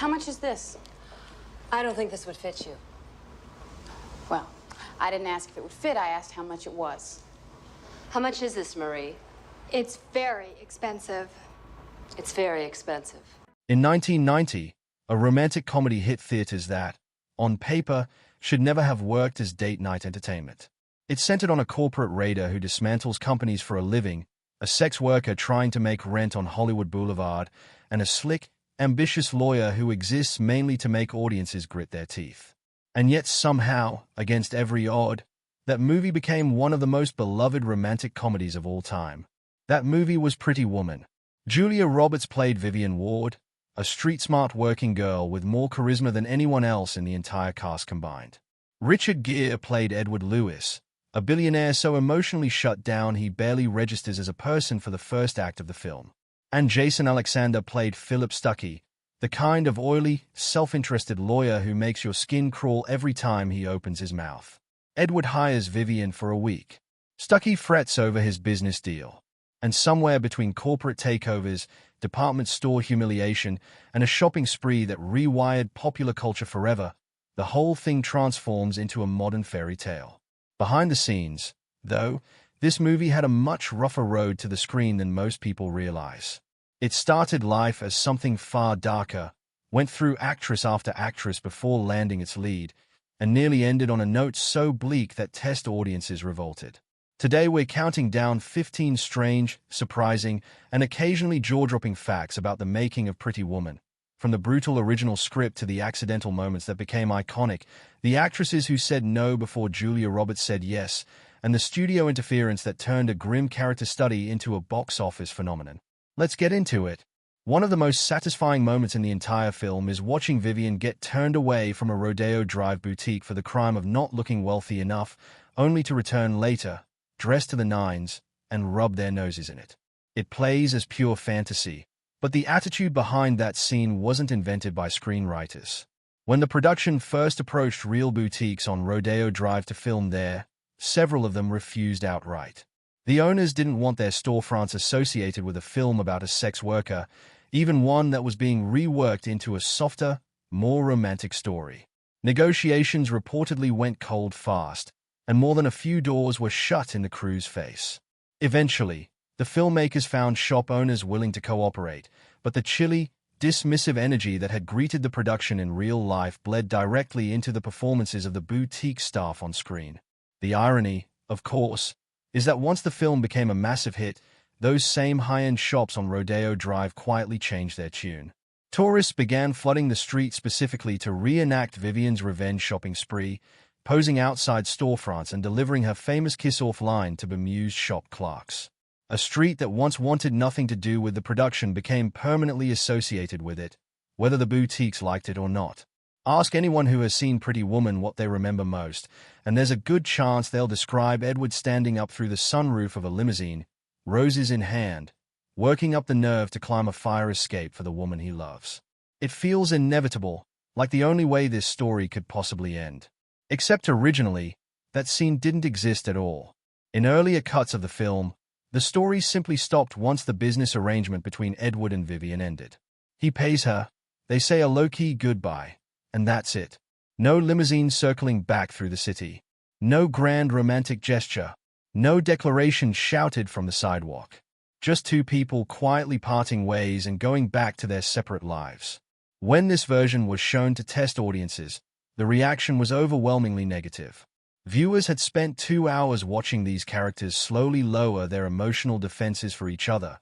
How much is this? I don't think this would fit you. Well, I didn't ask if it would fit. I asked how much it was. How much is this, Marie? It's very expensive. It's very expensive. In 1990, a romantic comedy hit theaters that, on paper, should never have worked as date-night entertainment. It centered on a corporate raider who dismantles companies for a living, a sex worker trying to make rent on Hollywood Boulevard, and a slick, ambitious lawyer who exists mainly to make audiences grit their teeth. And yet somehow, against every odd, that movie became one of the most beloved romantic comedies of all time. That movie was Pretty Woman. Julia Roberts played Vivian Ward, a street-smart working girl with more charisma than anyone else in the entire cast combined. Richard Gere played Edward Lewis, a billionaire so emotionally shut down he barely registers as a person for the first act of the film. And Jason Alexander played Philip Stuckey, the kind of oily, self-interested lawyer who makes your skin crawl every time he opens his mouth. Edward hires Vivian for a week. Stuckey frets over his business deal. And somewhere between corporate takeovers, department store humiliation, and a shopping spree that rewired popular culture forever, the whole thing transforms into a modern fairy tale. Behind the scenes, though, this movie had a much rougher road to the screen than most people realize. It started life as something far darker, went through actress after actress before landing its lead, and nearly ended on a note so bleak that test audiences revolted. Today we're counting down 15 strange, surprising, and occasionally jaw-dropping facts about the making of Pretty Woman. From the brutal original script to the accidental moments that became iconic, the actresses who said no before Julia Roberts said yes, and the studio interference that turned a grim character study into a box office phenomenon. Let's get into it. One of the most satisfying moments in the entire film is watching Vivian get turned away from a Rodeo Drive boutique for the crime of not looking wealthy enough, only to return later, dressed to the nines, and rub their noses in it. It plays as pure fantasy, but the attitude behind that scene wasn't invented by screenwriters. When the production first approached real boutiques on Rodeo Drive to film there, several of them refused outright. The owners didn't want their storefronts associated with a film about a sex worker, even one that was being reworked into a softer, more romantic story. Negotiations reportedly went cold fast, and more than a few doors were shut in the crew's face. Eventually, the filmmakers found shop owners willing to cooperate, but the chilly, dismissive energy that had greeted the production in real life bled directly into the performances of the boutique staff on screen. The irony, of course, is that once the film became a massive hit, those same high-end shops on Rodeo Drive quietly changed their tune. Tourists began flooding the street specifically to reenact Vivian's revenge shopping spree, posing outside storefronts and delivering her famous kiss-off line to bemused shop clerks. A street that once wanted nothing to do with the production became permanently associated with it, whether the boutiques liked it or not. Ask anyone who has seen Pretty Woman what they remember most, and there's a good chance they'll describe Edward standing up through the sunroof of a limousine, roses in hand, working up the nerve to climb a fire escape for the woman he loves. It feels inevitable, like the only way this story could possibly end. Except originally, that scene didn't exist at all. In earlier cuts of the film, the story simply stopped once the business arrangement between Edward and Vivian ended. He pays her, they say a low-key goodbye, and that's it. No limousine circling back through the city. No grand romantic gesture. No declaration shouted from the sidewalk. Just two people quietly parting ways and going back to their separate lives. When this version was shown to test audiences, the reaction was overwhelmingly negative. Viewers had spent 2 hours watching these characters slowly lower their emotional defenses for each other,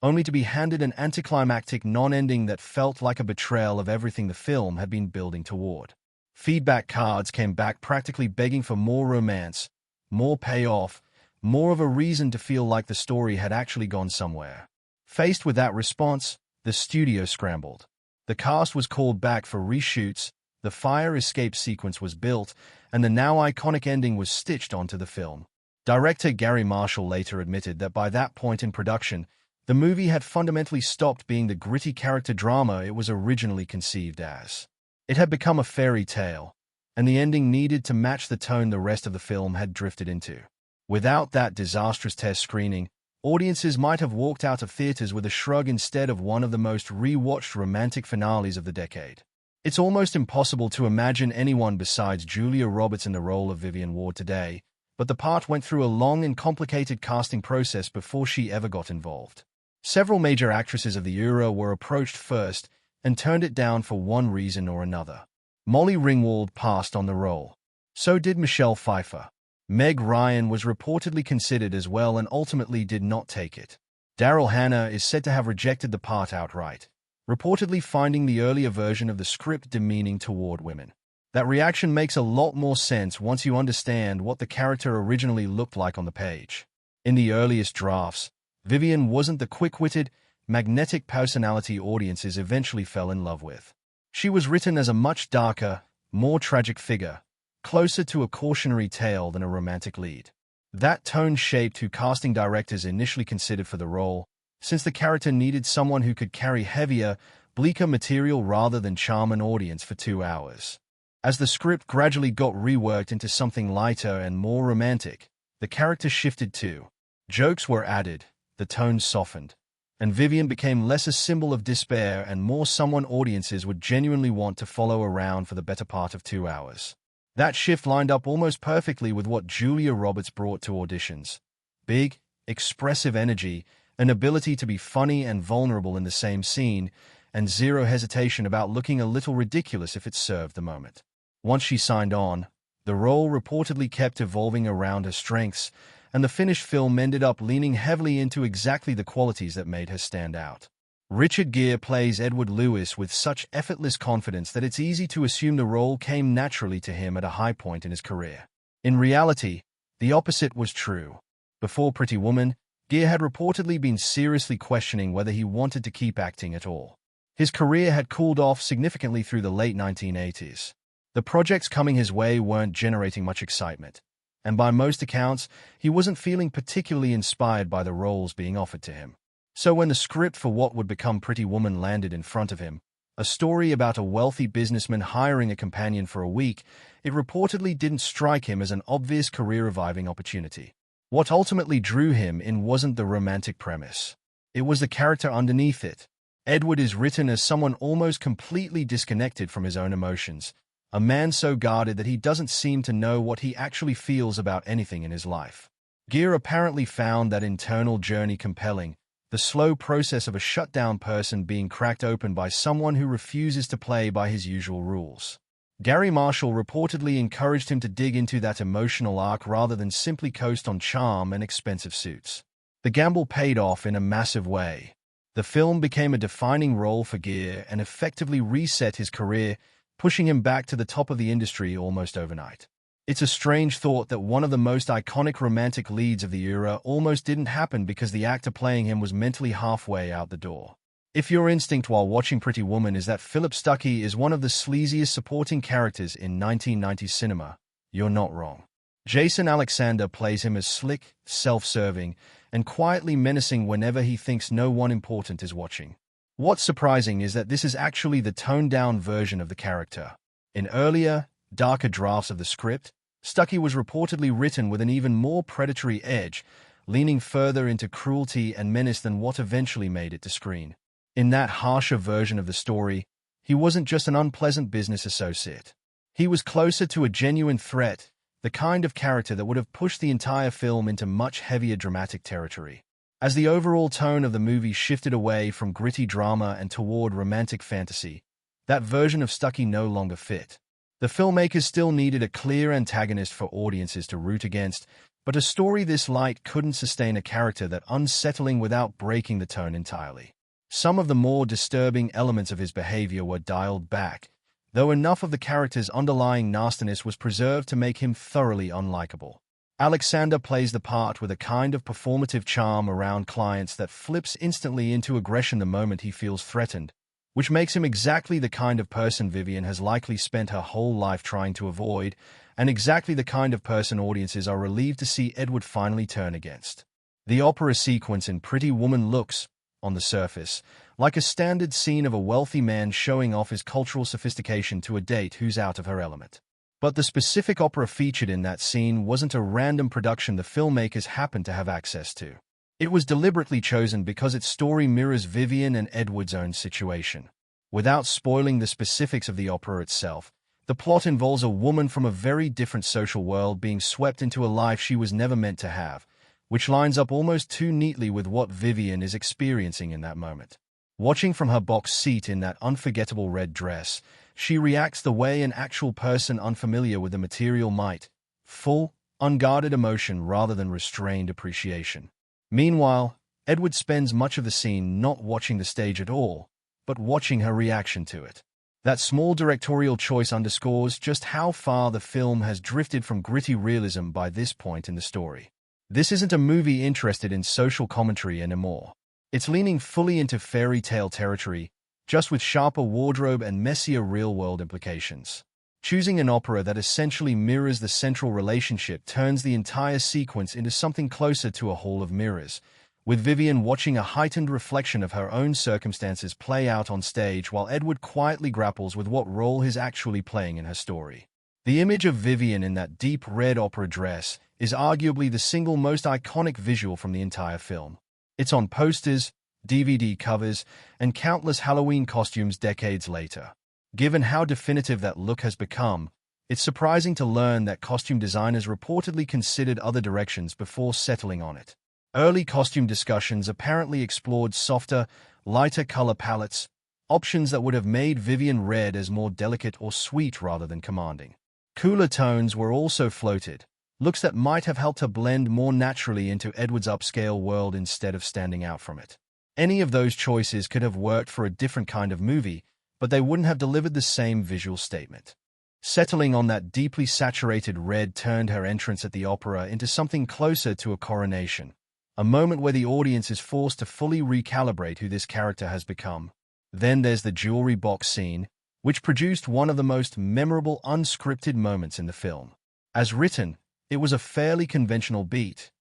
only to be handed an anticlimactic non-ending that felt like a betrayal of everything the film had been building toward. Feedback cards came back practically begging for more romance, more payoff, more of a reason to feel like the story had actually gone somewhere. Faced with that response, the studio scrambled. The cast was called back for reshoots, the fire escape sequence was built, and the now iconic ending was stitched onto the film. Director Gary Marshall later admitted that by that point in production, the movie had fundamentally stopped being the gritty character drama it was originally conceived as. It had become a fairy tale, and the ending needed to match the tone the rest of the film had drifted into. Without that disastrous test screening, audiences might have walked out of theaters with a shrug instead of one of the most re-watched romantic finales of the decade. It's almost impossible to imagine anyone besides Julia Roberts in the role of Vivian Ward today, but the part went through a long and complicated casting process before she ever got involved. Several major actresses of the era were approached first and turned it down for one reason or another. Molly Ringwald passed on the role. So did Michelle Pfeiffer. Meg Ryan was reportedly considered as well and ultimately did not take it. Daryl Hannah is said to have rejected the part outright, reportedly finding the earlier version of the script demeaning toward women. That reaction makes a lot more sense once you understand what the character originally looked like on the page. In the earliest drafts, Vivian wasn't the quick-witted, magnetic personality audiences eventually fell in love with. She was written as a much darker, more tragic figure, closer to a cautionary tale than a romantic lead. That tone shaped who casting directors initially considered for the role, since the character needed someone who could carry heavier, bleaker material rather than charm an audience for 2 hours. As the script gradually got reworked into something lighter and more romantic, the character shifted too. Jokes were added, the tone softened, and Vivian became less a symbol of despair and more someone audiences would genuinely want to follow around for the better part of 2 hours. That shift lined up almost perfectly with what Julia Roberts brought to auditions. Big, expressive energy, an ability to be funny and vulnerable in the same scene, and zero hesitation about looking a little ridiculous if it served the moment. Once she signed on, the role reportedly kept evolving around her strengths, and the finished film ended up leaning heavily into exactly the qualities that made her stand out. Richard Gere plays Edward Lewis with such effortless confidence that it's easy to assume the role came naturally to him at a high point in his career. In reality, the opposite was true. Before Pretty Woman, Gere had reportedly been seriously questioning whether he wanted to keep acting at all. His career had cooled off significantly through the late 1980s. The projects coming his way weren't generating much excitement, and by most accounts, he wasn't feeling particularly inspired by the roles being offered to him. So when the script for what would become Pretty Woman landed in front of him, a story about a wealthy businessman hiring a companion for a week, it reportedly didn't strike him as an obvious career-reviving opportunity. What ultimately drew him in wasn't the romantic premise. It was the character underneath it. Edward is written as someone almost completely disconnected from his own emotions, a man so guarded that he doesn't seem to know what he actually feels about anything in his life. Gere apparently found that internal journey compelling, the slow process of a shut-down person being cracked open by someone who refuses to play by his usual rules. Gary Marshall reportedly encouraged him to dig into that emotional arc rather than simply coast on charm and expensive suits. The gamble paid off in a massive way. The film became a defining role for Gere and effectively reset his career, pushing him back to the top of the industry almost overnight. It's a strange thought that one of the most iconic romantic leads of the era almost didn't happen because the actor playing him was mentally halfway out the door. If your instinct while watching Pretty Woman is that Philip Stuckey is one of the sleaziest supporting characters in 1990s cinema, you're not wrong. Jason Alexander plays him as slick, self-serving, and quietly menacing whenever he thinks no one important is watching. What's surprising is that this is actually the toned-down version of the character. In earlier, darker drafts of the script, Stuckey was reportedly written with an even more predatory edge, leaning further into cruelty and menace than what eventually made it to screen. In that harsher version of the story, he wasn't just an unpleasant business associate. He was closer to a genuine threat, the kind of character that would have pushed the entire film into much heavier dramatic territory. As the overall tone of the movie shifted away from gritty drama and toward romantic fantasy, that version of Stuckey no longer fit. The filmmakers still needed a clear antagonist for audiences to root against, but a story this light couldn't sustain a character that unsettling without breaking the tone entirely. Some of the more disturbing elements of his behavior were dialed back, though enough of the character's underlying nastiness was preserved to make him thoroughly unlikable. Alexander plays the part with a kind of performative charm around clients that flips instantly into aggression the moment he feels threatened, which makes him exactly the kind of person Vivian has likely spent her whole life trying to avoid, and exactly the kind of person audiences are relieved to see Edward finally turn against. The opera sequence in Pretty Woman looks, on the surface, like a standard scene of a wealthy man showing off his cultural sophistication to a date who's out of her element. But the specific opera featured in that scene wasn't a random production the filmmakers happened to have access to. It was deliberately chosen because its story mirrors Vivian and Edward's own situation. Without spoiling the specifics of the opera itself, the plot involves a woman from a very different social world being swept into a life she was never meant to have, which lines up almost too neatly with what Vivian is experiencing in that moment. Watching from her box seat in that unforgettable red dress, she reacts the way an actual person unfamiliar with the material might, full, unguarded emotion rather than restrained appreciation. Meanwhile, Edward spends much of the scene not watching the stage at all, but watching her reaction to it. That small directorial choice underscores just how far the film has drifted from gritty realism by this point in the story. This isn't a movie interested in social commentary anymore. It's leaning fully into fairy tale territory, just with sharper wardrobe and messier real-world implications. Choosing an opera that essentially mirrors the central relationship turns the entire sequence into something closer to a hall of mirrors, with Vivian watching a heightened reflection of her own circumstances play out on stage while Edward quietly grapples with what role he's actually playing in her story. The image of Vivian in that deep red opera dress is arguably the single most iconic visual from the entire film. It's on posters, DVD covers, and countless Halloween costumes decades later. Given how definitive that look has become, it's surprising to learn that costume designers reportedly considered other directions before settling on it. Early costume discussions apparently explored softer, lighter color palettes, options that would have made Vivian red as more delicate or sweet rather than commanding. Cooler tones were also floated, looks that might have helped her blend more naturally into Edward's upscale world instead of standing out from it. Any of those choices could have worked for a different kind of movie, but they wouldn't have delivered the same visual statement. Settling on that deeply saturated red turned her entrance at the opera into something closer to a coronation, a moment where the audience is forced to fully recalibrate who this character has become. Then there's the jewelry box scene, which produced one of the most memorable unscripted moments in the film. As written, it was a fairly conventional beat.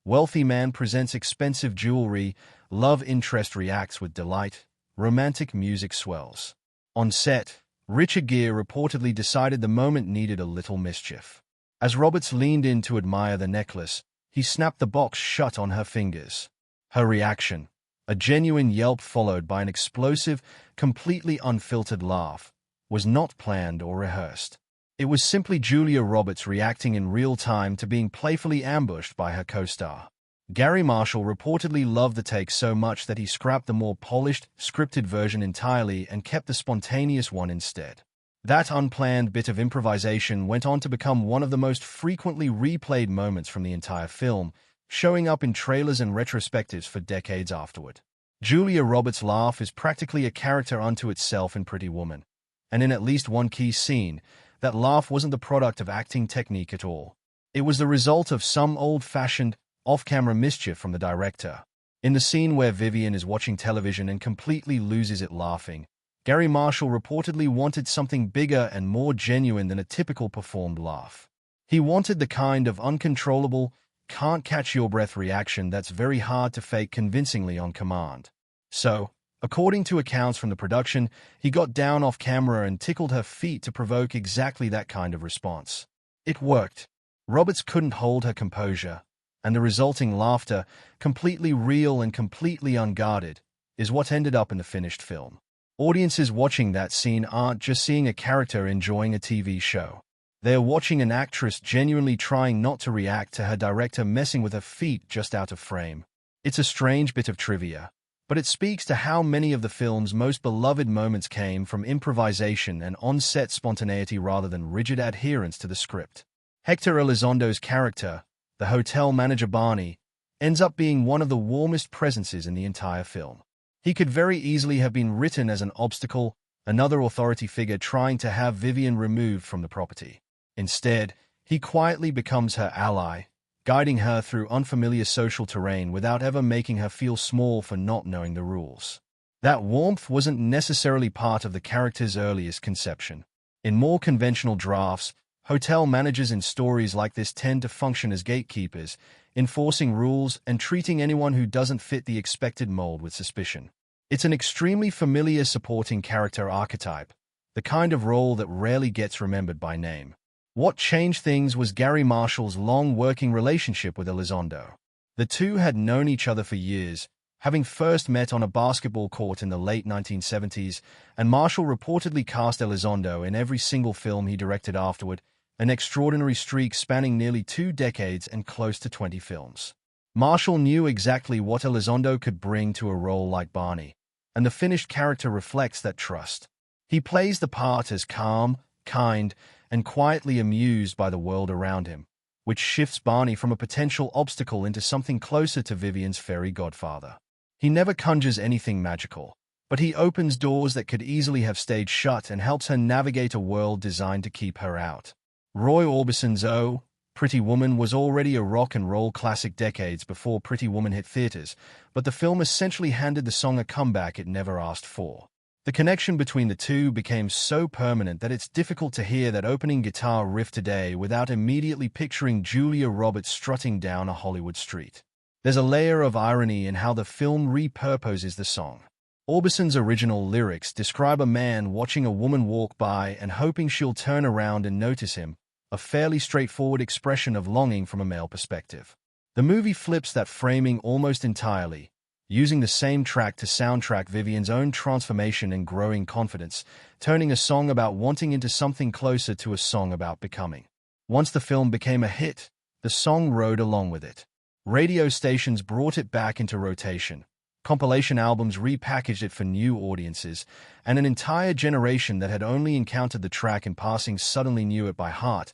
Wealthy man presents expensive jewelry, love interest reacts with delight, romantic music swells. On set, Gere reportedly decided the moment needed a little mischief. As Roberts leaned in to admire the necklace, he snapped the box shut on her fingers. Her reaction, a genuine yelp followed by an explosive, completely unfiltered laugh, was not planned or rehearsed. It was simply Julia Roberts reacting in real time to being playfully ambushed by her co-star. Gary Marshall reportedly loved the take so much that he scrapped the more polished, scripted version entirely and kept the spontaneous one instead. That unplanned bit of improvisation went on to become one of the most frequently replayed moments from the entire film, showing up in trailers and retrospectives for decades afterward. Julia Roberts' laugh is practically a character unto itself in Pretty Woman, and in at least one key scene, that laugh wasn't the product of acting technique at all. It was the result of some old-fashioned, off-camera mischief from the director. In the scene where Vivian is watching television and completely loses it laughing, Gary Marshall reportedly wanted something bigger and more genuine than a typical performed laugh. He wanted the kind of uncontrollable, can't-catch-your-breath reaction that's very hard to fake convincingly on command. So, according to accounts from the production, he got down off camera and tickled her feet to provoke exactly that kind of response. It worked. Roberts couldn't hold her composure, and the resulting laughter, completely real and completely unguarded, is what ended up in the finished film. Audiences watching that scene aren't just seeing a character enjoying a TV show. They're watching an actress genuinely trying not to react to her director messing with her feet just out of frame. It's a strange bit of trivia, but it speaks to how many of the film's most beloved moments came from improvisation and on-set spontaneity rather than rigid adherence to the script. Hector Elizondo's character, the hotel manager Barney, ends up being one of the warmest presences in the entire film. He could very easily have been written as an obstacle, another authority figure trying to have Vivian removed from the property. Instead, he quietly becomes her ally, guiding her through unfamiliar social terrain without ever making her feel small for not knowing the rules. That warmth wasn't necessarily part of the character's earliest conception. In more conventional drafts, hotel managers in stories like this tend to function as gatekeepers, enforcing rules and treating anyone who doesn't fit the expected mold with suspicion. It's an extremely familiar supporting character archetype, the kind of role that rarely gets remembered by name. What changed things was Gary Marshall's long working relationship with Elizondo. The two had known each other for years, having first met on a basketball court in the late 1970s, and Marshall reportedly cast Elizondo in every single film he directed afterward, an extraordinary streak spanning nearly 2 decades and close to 20 films. Marshall knew exactly what Elizondo could bring to a role like Barney, and the finished character reflects that trust. He plays the part as calm, kind, and quietly amused by the world around him, which shifts Barney from a potential obstacle into something closer to Vivian's fairy godfather. He never conjures anything magical, but he opens doors that could easily have stayed shut and helps her navigate a world designed to keep her out. Roy Orbison's Oh, Pretty Woman was already a rock and roll classic decades before Pretty Woman hit theaters, but the film essentially handed the song a comeback it never asked for. The connection between the two became so permanent that it's difficult to hear that opening guitar riff today without immediately picturing Julia Roberts strutting down a Hollywood street. There's a layer of irony in how the film repurposes the song. Orbison's original lyrics describe a man watching a woman walk by and hoping she'll turn around and notice him, a fairly straightforward expression of longing from a male perspective. The movie flips that framing almost entirely, using the same track to soundtrack Vivian's own transformation and growing confidence, turning a song about wanting into something closer to a song about becoming. Once the film became a hit, the song rode along with it. Radio stations brought it back into rotation, compilation albums repackaged it for new audiences, and an entire generation that had only encountered the track in passing suddenly knew it by heart,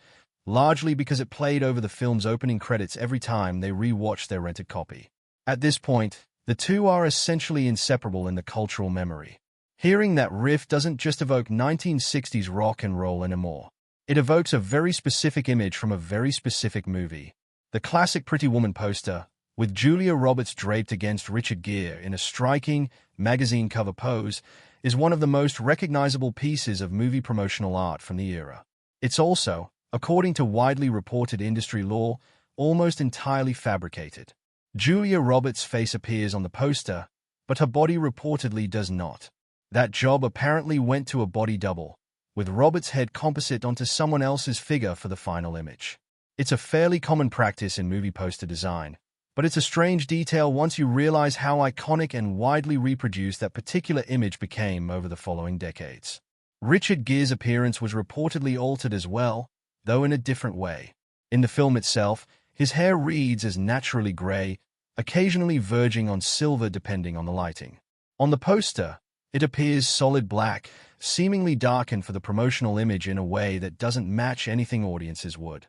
largely because it played over the film's opening credits every time they re-watched their rented copy. At this point, the two are essentially inseparable in the cultural memory. Hearing that riff doesn't just evoke 1960s rock and roll anymore. It evokes a very specific image from a very specific movie. The classic Pretty Woman poster, with Julia Roberts draped against Richard Gere in a striking, magazine cover pose, is one of the most recognizable pieces of movie promotional art from the era. It's also, according to widely reported industry lore, almost entirely fabricated. Julia Roberts' face appears on the poster, but her body reportedly does not. That job apparently went to a body double, with Roberts' head composite onto someone else's figure for the final image. It's a fairly common practice in movie poster design, but it's a strange detail once you realize how iconic and widely reproduced that particular image became over the following decades. Richard Gere's appearance was reportedly altered as well, though in a different way. In the film itself, his hair reads as naturally gray, occasionally verging on silver depending on the lighting. On the poster, it appears solid black, seemingly darkened for the promotional image in a way that doesn't match anything audiences would